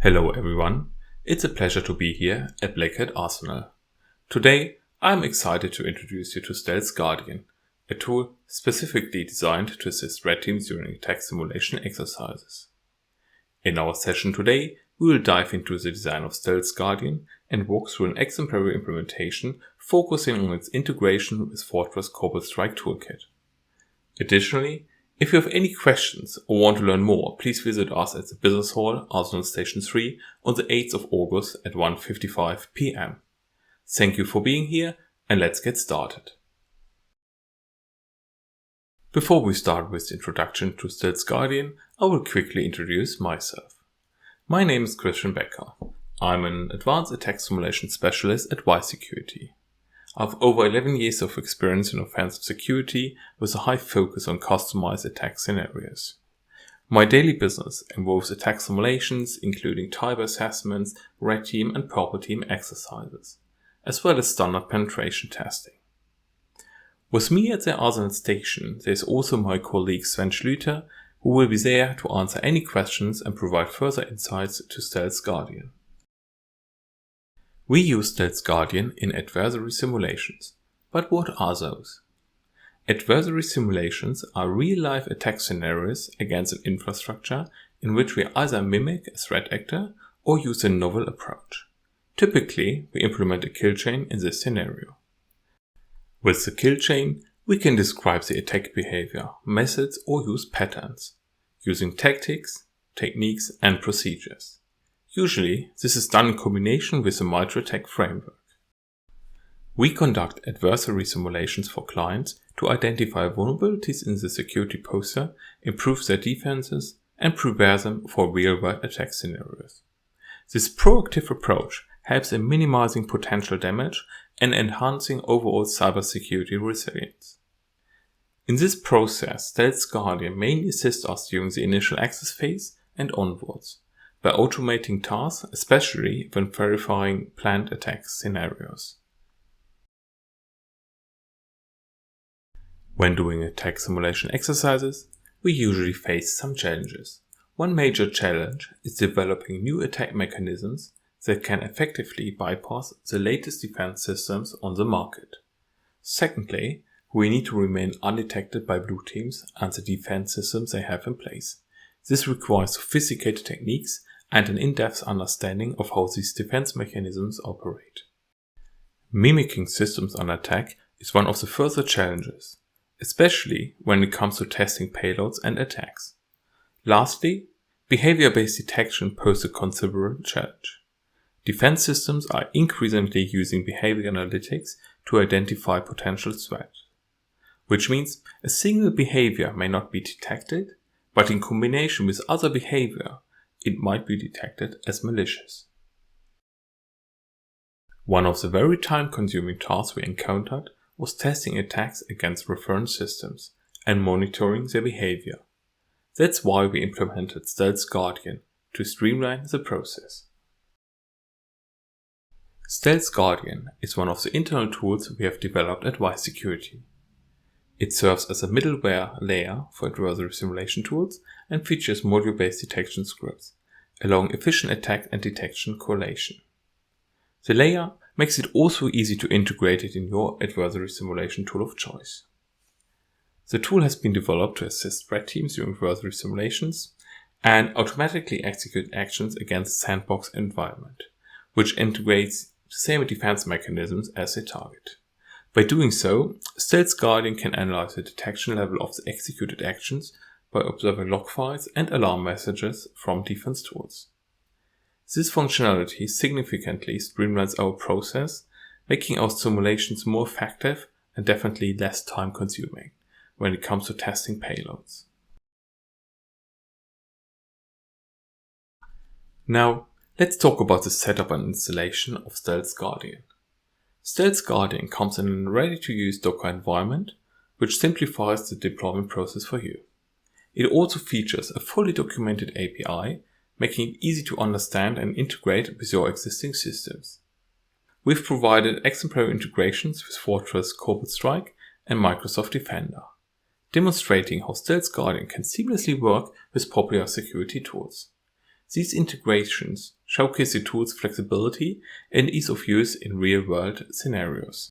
Hello everyone, it's a pleasure to be here at Black Hat Arsenal. Today I'm excited to introduce you to StealthGuardian, a tool specifically designed to assist red teams during attack simulation exercises. In our session today, we will dive into the design of StealthGuardian and walk through an exemplary implementation focusing on its integration with Fortress Corporate Strike Toolkit. Additionally, if you have any questions or want to learn more, please visit us at the Business Hall, Arsenal Station 3 on the 8th of August at 1:55 p.m. Thank you for being here and let's get started. Before we start with the introduction to StealthGuardian, I will quickly introduce myself. My name is Christian Becker. I'm an advanced attack simulation specialist at Y-Security. I have over 11 years of experience in offensive security with a high focus on customized attack scenarios. My daily business involves attack simulations, including type assessments, red team and purple team exercises, as well as standard penetration testing. With me at the Arsenal station, there is also my colleague Sven Schlüter, who will be there to answer any questions and provide further insights to StealthGuardian. We use StealthGuardian in adversary simulations. But what are those? Adversary simulations are real-life attack scenarios against an infrastructure in which we either mimic a threat actor or use a novel approach. Typically, we implement a kill chain in this scenario. With the kill chain, we can describe the attack behavior, methods or use patterns, using tactics, techniques and procedures. Usually, this is done in combination with a multi-attack framework. We conduct adversary simulations for clients to identify vulnerabilities in the security posture, improve their defenses, and prepare them for real-world attack scenarios. This proactive approach helps in minimizing potential damage and enhancing overall cybersecurity resilience. In this process, StealthGuardian mainly assists us during the initial access phase and onwards, by automating tasks, especially when verifying planned attack scenarios. When doing attack simulation exercises, we usually face some challenges. One major challenge is developing new attack mechanisms that can effectively bypass the latest defense systems on the market. Secondly, we need to remain undetected by blue teams and the defense systems they have in place. This requires sophisticated techniques and an in-depth understanding of how these defense mechanisms operate. Mimicking systems under attack is one of the further challenges, especially when it comes to testing payloads and attacks. Lastly, behavior-based detection poses a considerable challenge. Defense systems are increasingly using behavior analytics to identify potential threats, which means a single behavior may not be detected, but in combination with other behavior, it might be detected as malicious. One of the very time-consuming tasks we encountered was testing attacks against reference systems and monitoring their behavior. That's why we implemented StealthGuardian to streamline the process. StealthGuardian is one of the internal tools we have developed at Y-Security. It serves as a middleware layer for adversary simulation tools and features module-based detection scripts, allowing efficient attack and detection correlation. The layer makes it also easy to integrate it in your adversary simulation tool of choice. The tool has been developed to assist red teams during adversary simulations and automatically execute actions against sandbox environment, which integrates the same defense mechanisms as the target. By doing so, StealthGuardian can analyze the detection level of the executed actions by observing log files and alarm messages from defense tools. This functionality significantly streamlines our process, making our simulations more effective and definitely less time-consuming when it comes to testing payloads. Now, let's talk about the setup and installation of StealthGuardian. StealthGuardian comes in a ready-to-use Docker environment, which simplifies the deployment process for you. It also features a fully documented API, making it easy to understand and integrate with your existing systems. We've provided exemplary integrations with Fortress Corporate Strike and Microsoft Defender, demonstrating how StealthGuardian can seamlessly work with popular security tools. These integrations showcase the tool's flexibility and ease of use in real-world scenarios.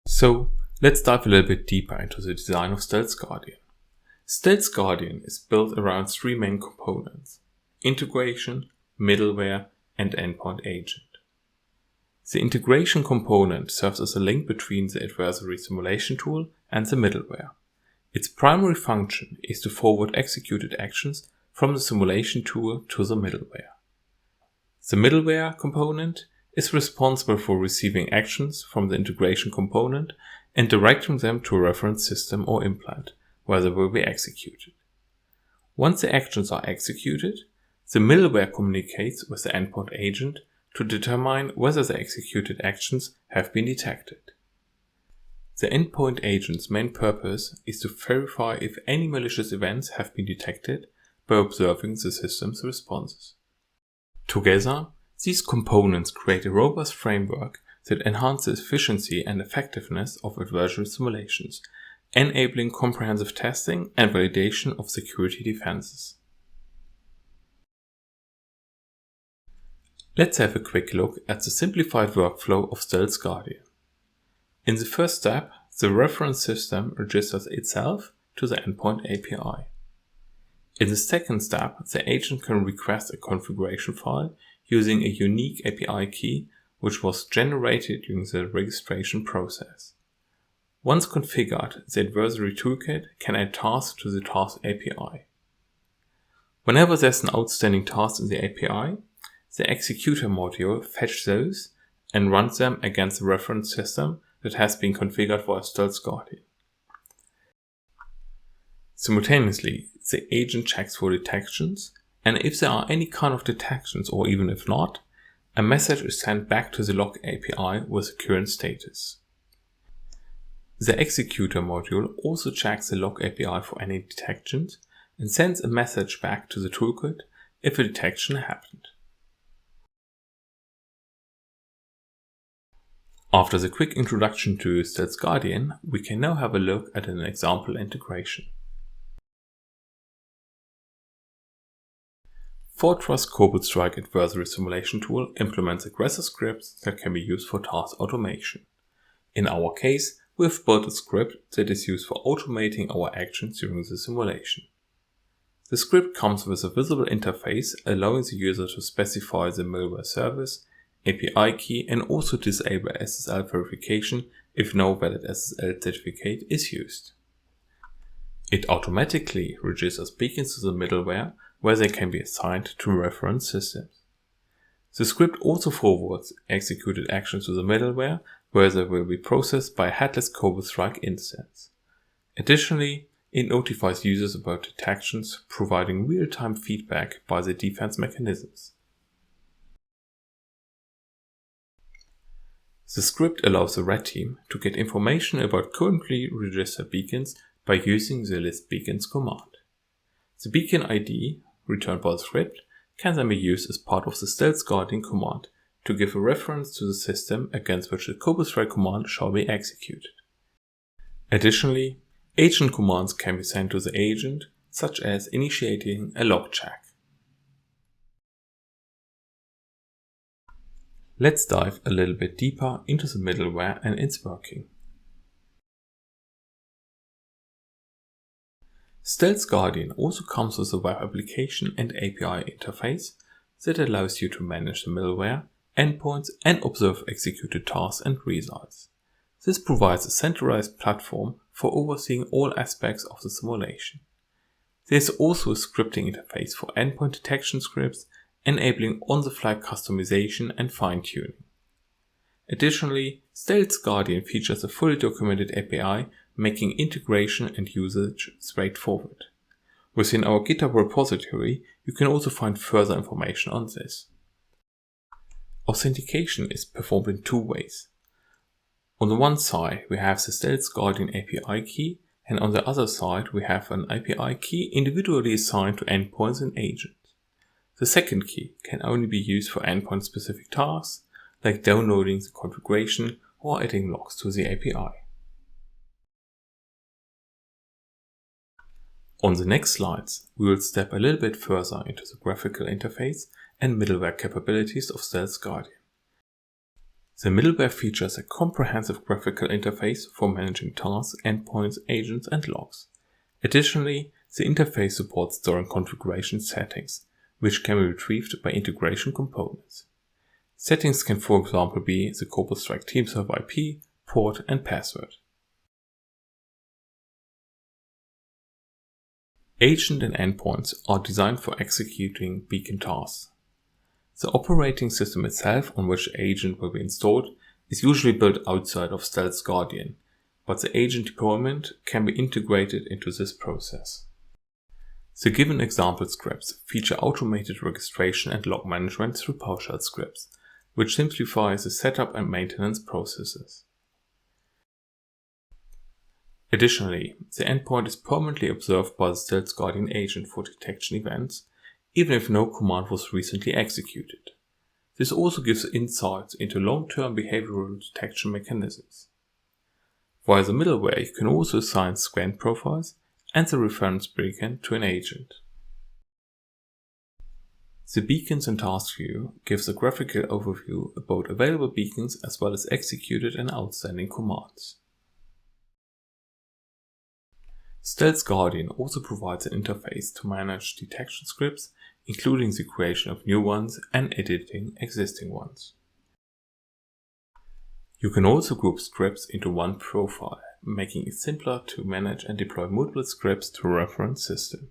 So, let's dive a little bit deeper into the design of StealthGuardian. StealthGuardian is built around three main components: integration, middleware, and endpoint agent. The integration component serves as a link between the adversary simulation tool and the middleware. Its primary function is to forward executed actions from the simulation tool to the middleware. The middleware component is responsible for receiving actions from the integration component and directing them to a reference system or implant, where they will be executed. Once the actions are executed, the middleware communicates with the endpoint agent to determine whether the executed actions have been detected. The endpoint agent's main purpose is to verify if any malicious events have been detected by observing the system's responses. Together, these components create a robust framework that enhances efficiency and effectiveness of adversary simulations, enabling comprehensive testing and validation of security defenses. Let's have a quick look at the simplified workflow of StealthGuardian. In the first step, the reference system registers itself to the endpoint API. In the second step, the agent can request a configuration file using a unique API key which was generated during the registration process. Once configured, the adversary toolkit can add tasks to the task API. Whenever there's an outstanding task in the API, the executor module fetches those and runs them against the reference system that has been configured for StealthGuardian. Simultaneously, the agent checks for detections, and if there are any kind of detections, or even if not, a message is sent back to the log API with the current status. The executor module also checks the log API for any detections and sends a message back to the toolkit if a detection happened. After the quick introduction to StealthGuardian, we can now have a look at an example integration. Fortress CoboStrike adversary simulation tool implements aggressor scripts that can be used for task automation. In our case, we have built a script that is used for automating our actions during the simulation. The script comes with a visible interface allowing the user to specify the middleware service, API key, and also disable SSL verification if no valid SSL certificate is used. It automatically registers beacons to the middleware where they can be assigned to reference systems. The script also forwards executed actions to the middleware where they will be processed by a headless CoboStrike instance. Additionally, it notifies users about detections, providing real-time feedback by the defense mechanisms. The script allows the red team to get information about currently registered beacons by using the list beacons command. The beacon ID returned by the script can then be used as part of the StealthGuardian command to give a reference to the system against which the CoboStrike command shall be executed. Additionally, agent commands can be sent to the agent, such as initiating a log check. Let's dive a little bit deeper into the middleware and its working. StealthGuardian also comes with a web application and API interface that allows you to manage the middleware, endpoints, and observe executed tasks and results. This provides a centralized platform for overseeing all aspects of the simulation. There is also a scripting interface for endpoint detection scripts, enabling on-the-fly customization and fine-tuning. Additionally, StealthGuardian features a fully documented API, making integration and usage straightforward. Within our GitHub repository, you can also find further information on this. Authentication is performed in two ways. On the one side, we have the StealthGuardian API key, and on the other side, we have an API key individually assigned to endpoints and agents. The second key can only be used for endpoint-specific tasks, like downloading the configuration or adding logs to the API. On the next slides, we will step a little bit further into the graphical interface and middleware capabilities of StealthGuardian. The middleware features a comprehensive graphical interface for managing tasks, endpoints, agents, and logs. Additionally, the interface supports storing configuration settings, which can be retrieved by integration components. Settings can, for example, be the Cobalt-Strike team server IP, port, and password. Agent and endpoints are designed for executing beacon tasks. The operating system itself on which the agent will be installed is usually built outside of StealthGuardian, but the agent deployment can be integrated into this process. The given example scripts feature automated registration and log management through PowerShell scripts, which simplifies the setup and maintenance processes. Additionally, the endpoint is permanently observed by the StealthGuardian agent for detection events, even if no command was recently executed. This also gives insights into long-term behavioral detection mechanisms. Via the middleware, you can also assign scan profiles and the reference beacon to an agent. The Beacons and Task View gives a graphical overview about available beacons as well as executed and outstanding commands. StealthGuardian also provides an interface to manage detection scripts, including the creation of new ones and editing existing ones. You can also group scripts into one profile, making it simpler to manage and deploy multiple scripts to a reference system.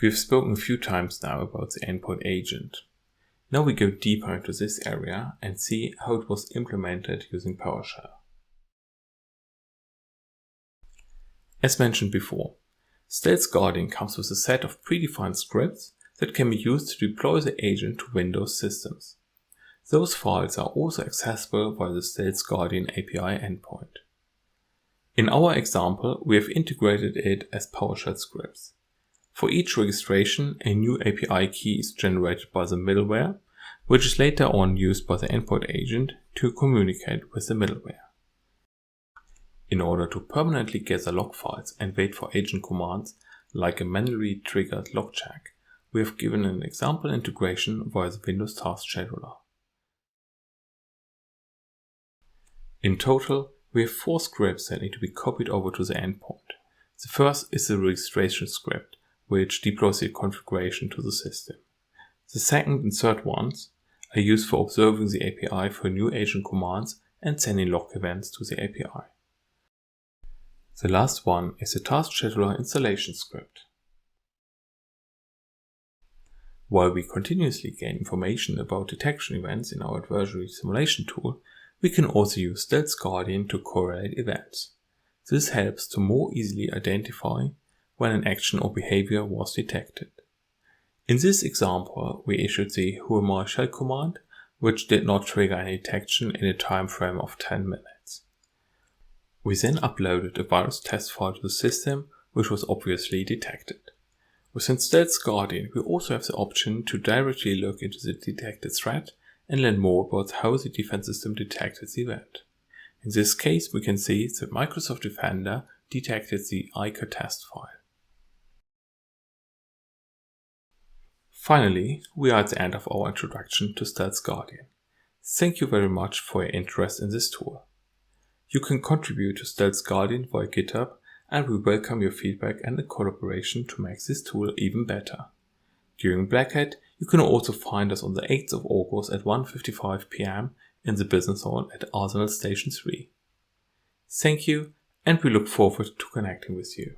We've spoken a few times now about the endpoint agent. Now we go deeper into this area and see how it was implemented using PowerShell. As mentioned before, StealthGuardian comes with a set of predefined scripts that can be used to deploy the agent to Windows systems. Those files are also accessible via the StealthGuardian API endpoint. In our example, we have integrated it as PowerShell scripts. For each registration, a new API key is generated by the middleware, which is later on used by the endpoint agent to communicate with the middleware. In order to permanently gather log files and wait for agent commands, like a manually triggered log check, we have given an example integration via the Windows Task Scheduler. In total, we have 4 scripts that need to be copied over to the endpoint. The first is the registration script, which deploys the configuration to the system. The second and third ones are used for observing the API for new agent commands and sending log events to the API. The last one is the Task Scheduler installation script. While we continuously gain information about detection events in our adversary simulation tool, we can also use StealthGuardian to correlate events. This helps to more easily identify when an action or behavior was detected. In this example, we issued the whoami shell command, which did not trigger any detection in a time frame of 10 minutes. We then uploaded a virus test file to the system, which was obviously detected. Within StealthGuardian, we also have the option to directly look into the detected threat and learn more about how the defense system detected the event. In this case, we can see that Microsoft Defender detected the ICA test file. Finally, we are at the end of our introduction to StealthGuardian. Thank you very much for your interest in this tool. You can contribute to StealthGuardian via GitHub, and we welcome your feedback and the collaboration to make this tool even better. During Black Hat, you can also find us on the 8th of August at 1:55 p.m. in the business hall at Arsenal Station 3. Thank you, and we look forward to connecting with you.